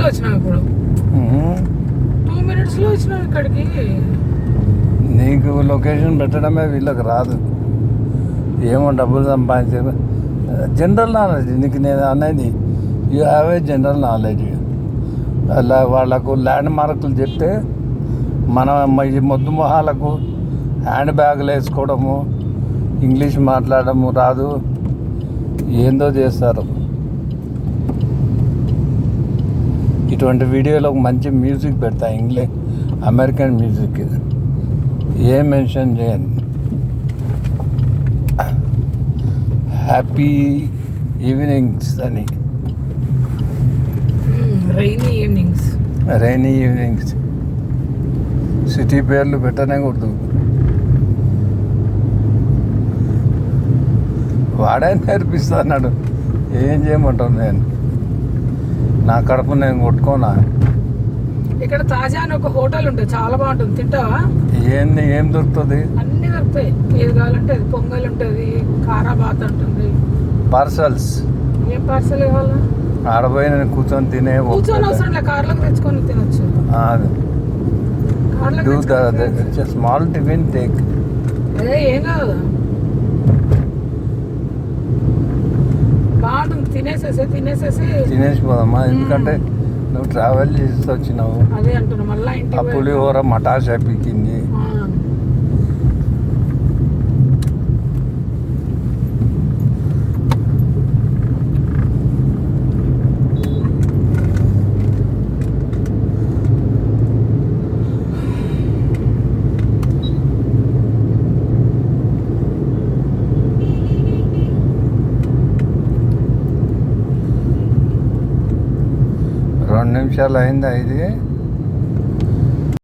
వచ్చినావు ఇప్పుడు 2 minutes లో వచ్చినావు ఇక్కడికి. నీకు లొకేషన్ పెట్టడమే వీళ్ళకి రాదు. ఏమో డబ్బులు సంపాదించే జనరల్ నాలెడ్జ్ నీకు నేను అనేది. You have a general knowledge. అలా వాళ్ళకు ల్యాండ్ మార్కులు చెప్తే మన ఈ మొద్దు మొహాలకు హ్యాండ్ బ్యాగులు వేసుకోవడము, ఇంగ్లీష్ మాట్లాడము రాదు, ఏందో చేస్తారు. ఇటువంటి వీడియోలో మంచి మ్యూజిక్ పెడతా, ఇంగ్లీష్ అమెరికన్ మ్యూజిక్. ఏం మెన్షన్ చేయండి. హ్యాపీ ఈవినింగ్స్ అని, రైనీ ఈవినింగ్స్. సిటీ పేర్లు పెట్టనే కూడదు. వాడే నేర్పిస్తున్నాడు. ఏం చేయమంటావు? నేను నా కడుపు నేను కొట్టుకోనా? ఇక్కడ తాజా అని ఒక హోటల్ ఉంటుంది, చాలా బాగుంటుంది. తింటావా? ఏం దొరుకుతుంది? అన్ని దొరుకుతాయి. ఏది కావాలంటే అది. పొంగల్ ఉంటుంది, కారాబాత్ ఉంటుంది. పార్సల్స్ ఏం పార్సల్ కావాలా? ఆడపోయి నేను కూర్చొని అవసరం లేదు, కార్లోకి తెచ్చుకొని తినొచ్చు. Small tiffin take. ఏం కాదు, బాగుంటుంది. తినేసి పోదమ్మా. ఎందుకంటే నువ్వు ట్రావెల్ చేసి వచ్చినావు. అదే అంటున్నా, మళ్ళీ ఇంటికి పులిహోర మటాషా పీకింది. నిమిషాలు అయిందా ఇది?